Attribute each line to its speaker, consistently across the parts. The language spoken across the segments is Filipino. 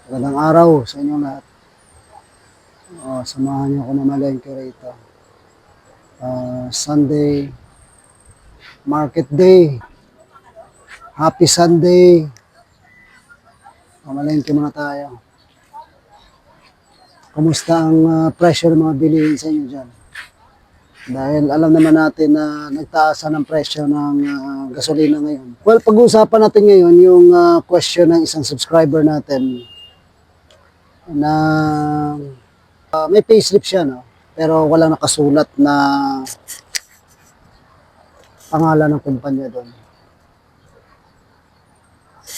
Speaker 1: Magandang araw sa inyo lahat. Samahan niyo ako na malengke rito. Sunday, market day. Happy Sunday. Malengke muna tayo. Kumusta ang presyo ng mga bilihin sa inyo dyan? Dahil alam naman natin na nagtaasan ang presyo ng gasolina ngayon. Well, pag-uusapan natin ngayon yung question ng isang subscriber natin na may payslip siya, no? Pero walang nakasulat na pangalan ng kumpanya doon.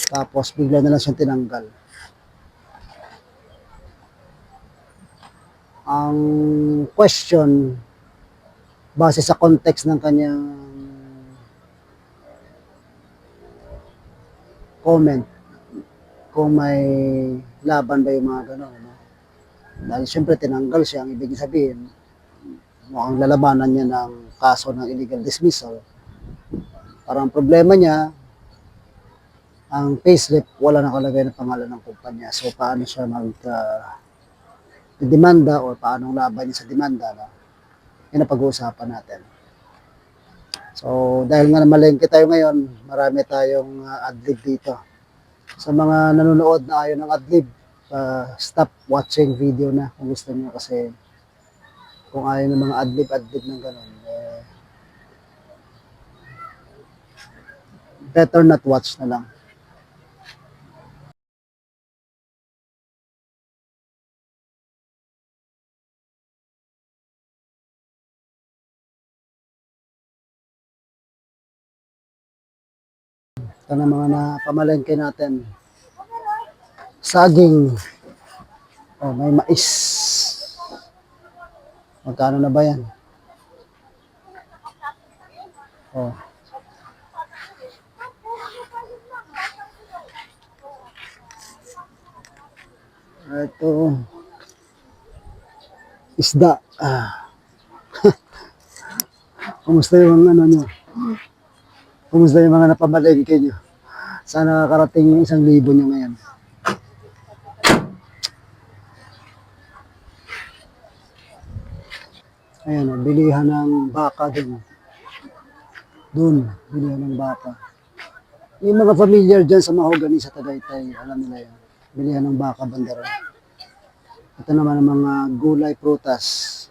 Speaker 1: Tapos bigla na lang siyang tinanggal. Ang question, base sa context ng kanyang comment, kung may laban ba yung mga gano'n. No? Dahil siyempre tinanggal siya, ang ibig sabihin, mukhang lalabanan niya ng kaso ng illegal dismissal. Parang problema niya, ang payslip, wala nakalagay ng pangalan ng kumpanya. So, paano siya demanda o paano laban niya sa demanda? No? Yan ang pag-uusapan natin. So, dahil nga malengke tayo ngayon, marami tayong adlib dito. Sa mga nanonood na ayaw ng adlib, stop watching video na kung gusto niyo kasi kung ayaw ng mga adlib ng gano'n, better not watch na lang. Ito na mga napamalengke natin. Saging. May mais. Magkano na ba yan? Ito. Isda. Kumusta yung ano nyo? Kumusta yung mga napamalengke nyo? Sana nakakarating yung 1,000 nyo ngayon. Ayan, bilihan ng baka din. Doon, bilihan ng baka. Yung mga familiar dyan sa Mahogany sa Tagaytay, alam nila yan. Bilihan ng baka, bandera. Ito naman ang mga gulay, prutas.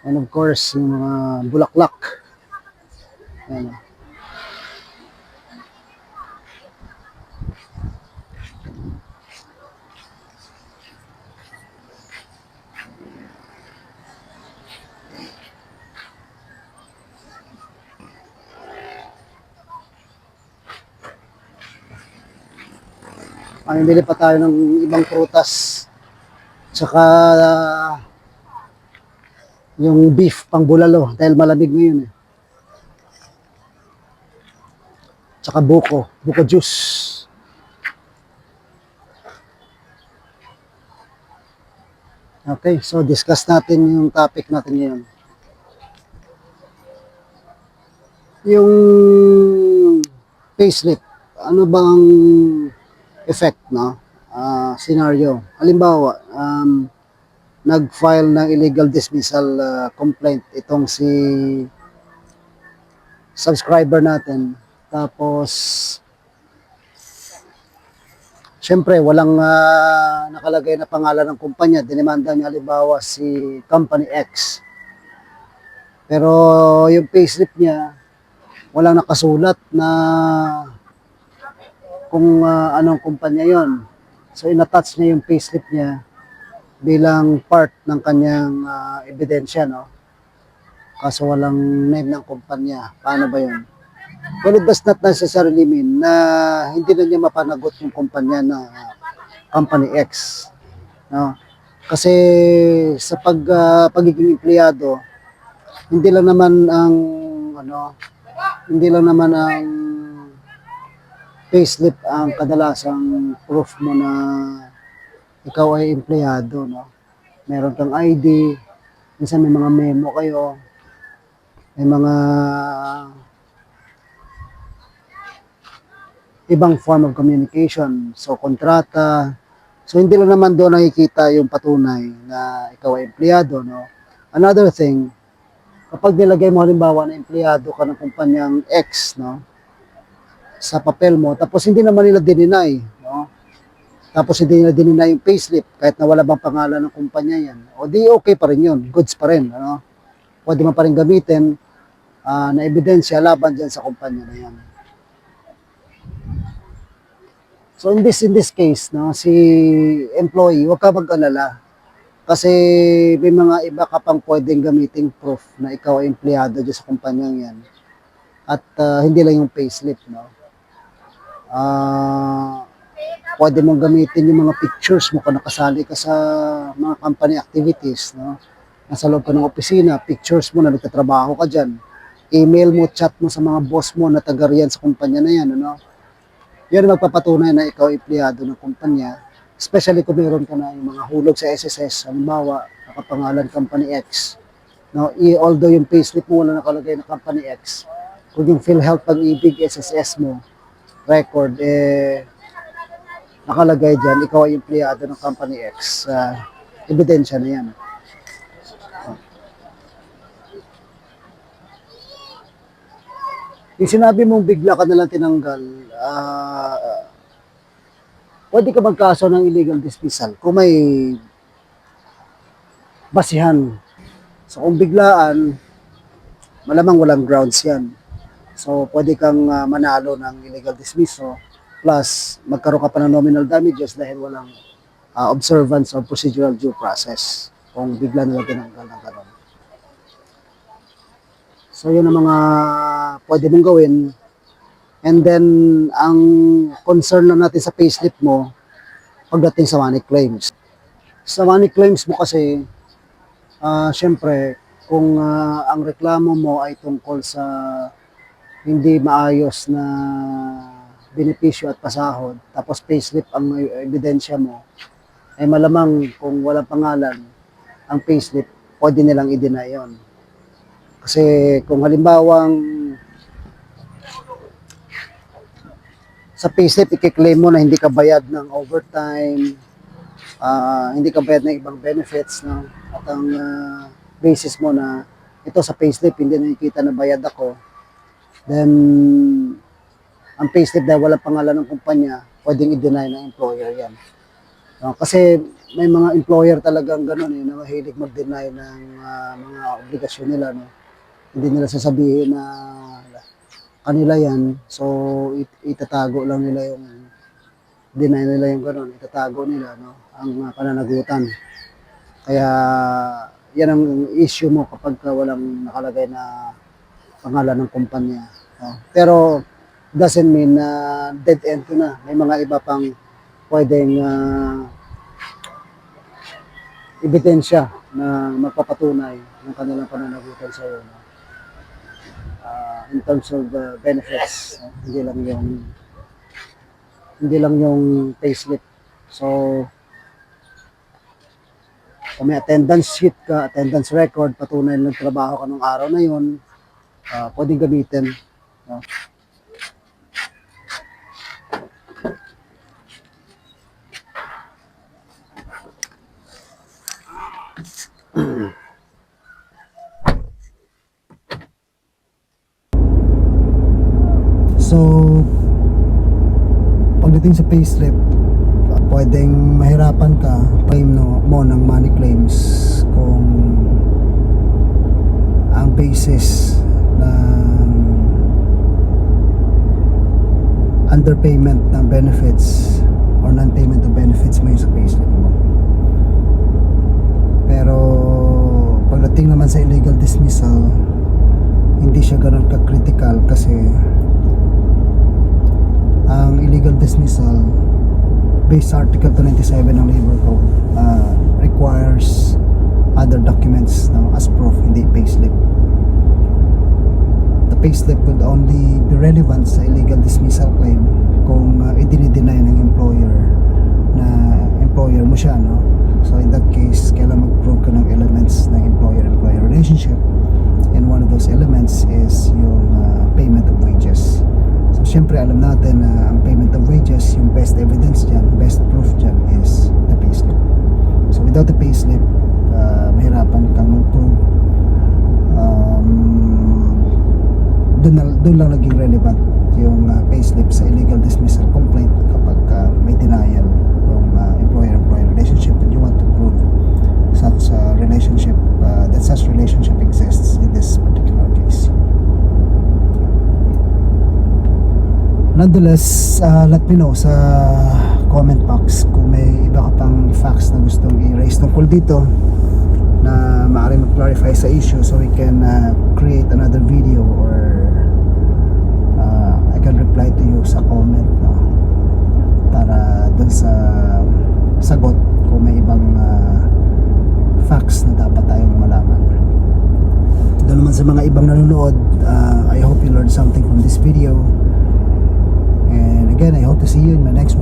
Speaker 1: And of course, yung mga bulaklak. Ayan. Mamimili pa tayo ng ibang prutas. Tsaka yung beef pang bulalo dahil malamig ngayon. Tsaka buko juice. Okay, so discuss natin yung topic natin ngayon. Yung payslip, ano bang effect, no? Scenario. Halimbawa, nag-file ng illegal dismissal complaint itong si subscriber natin. Tapos, syempre, walang nakalagay na pangalan ng kumpanya. Dinemanda niya halimbawa si Company X. Pero yung payslip niya, walang nakasulat na kung anong kumpanya yon. So, inattach niya yung payslip niya bilang part ng kanyang ebidensya, no? Kaso walang name ng kumpanya. Paano ba yun? Well, it does not necessarily mean na hindi na niya mapanagot yung kumpanya na Company X. No? Kasi sa pagiging empleyado, hindi lang naman ang payslip ang kadalasang proof mo na ikaw ay empleyado, no? Meron kang ID, minsan may mga memo kayo, may mga ibang form of communication. So, kontrata. So hindi lang naman doon nakikita yung patunay na ikaw ay empleyado, no? Another thing, kapag nilagay mo halimbawa na empleyado ka ng kumpanyang X, no? Sa papel mo, tapos hindi naman nila dininay, no? Tapos hindi nila dininay yung payslip, kahit na wala bang pangalan ng kumpanya yan. O di okay pa rin yun, goods pa rin, ano? Pwede mo pa rin gamitin na ebidensya laban dyan sa kumpanya na yan. So in this case, no, si employee, huwag ka mag-alala. Kasi may mga iba ka pang pwedeng gamiting proof na ikaw ay empleyado dyan sa kumpanyang yan. At hindi lang yung payslip, no. Pwede mong gamitin yung mga pictures mo kung nakasali ka sa mga company activities, no. Nasa loob ka ng opisina, pictures mo na nagtatrabaho ka dyan. Email mo, chat mo sa mga boss mo na taga riyan sa kumpanya na yan, ano. Yan magpapatunay na ikaw empleyado ng kumpanya, especially kung meron ka na yung mga hulog sa SSS, halimbawa, nakapangalan Company X. No, although yung payslip mo wala nakalagay na Company X, kung yung PhilHealth Pag-ibig SSS mo, record, nakalagay dyan, ikaw ay empleyado ng Company X. Ebidensya na yan. Yung sinabi mong bigla ka nalang tinanggal, pwede ka magkaso ng illegal dismissal kung may basihan. So kung biglaan, malamang walang grounds yan. So pwede kang manalo ng illegal dismissal plus magkaroon ka pa ng nominal damages dahil walang observance of procedural due process kung bigla nila tinanggal ng gano'n. So yun ang mga pwede mong gawin. And then, ang concern na natin sa payslip mo, pagdating sa money claims. Sa money claims mo kasi, syempre, kung ang reklamo mo ay tungkol sa hindi maayos na benepisyo at pasahod, tapos payslip ang ebidensya mo, ay malamang kung walang pangalan, ang payslip, pwede nilang i-deny yun. Kasi kung halimbawang sa payslip, i-claim mo na hindi ka bayad ng overtime, hindi ka bayad ng ibang benefits, no? At ang basis mo na ito sa payslip, hindi nakikita na bayad ako, then ang payslip dahil walang pangalan ng kumpanya, pwedeng i-deny ng employer yan. No? Kasi may mga employer talagang gano'n na mahilig mag-deny ng mga obligasyon nila, no? Hindi nila sasabihin na kanila yan, so itatago lang nila yung deny nila yung gano'n, itatago nila, no, ang pananagutan. Kaya yan ang issue mo kapag walang nakalagay na pangalan ng kumpanya, no? Pero doesn't mean na dead end ko na. May mga iba pang pwedeng ebidensya na magpapatunay ng kanilang pananagutan sa iyo, no? In terms of benefits, hindi lang yung payslip. So kung may attendance sheet ka, attendance record, patunay na nagtrabaho ka nung araw na yun, pwedeng gamitin, no? So, pagdating sa payslip, pwedeng mahirapan ka claim mo ng money claims kung ang basis ng underpayment ng benefits or non-payment of benefits mo yung sa payslip mo. Pero pagdating naman sa illegal dismissal, hindi siya ganun ka-critical kasi ang illegal dismissal based sa Article 297 ng Labor Code requires other documents, no, as proof, hindi payslip. The payslip would only be relevant sa illegal dismissal claim kung i-deny ng employer na employer mo siya, no? So in that case, kailangan mag-prove ka ng elements ng employer-employee relationship, and one of those elements is yung payment of wages. So syempre alam natin na ang payment of wages, yung best evidence dyan, best proof dyan is without a payslip, mahirapan kang mag-prove. Doon lang naging relevant yung payslip sa illegal dismissal complaint kapag may denial ng employer-employee relationship and you want to prove such relationship, that such relationship exists in this particular case. Nonetheless, let me know sa comment box kung may iba ka pang facts na gustong i-raise tungkol dito na maaaring mag-clarify sa issue, so we can create another video, or I can reply to you sa comment, no? Para dun sa sagot kung may ibang facts na dapat tayong malaman. Doon naman sa mga ibang nanonood, I hope you learned something from this video, and again, I hope to see you in my next one.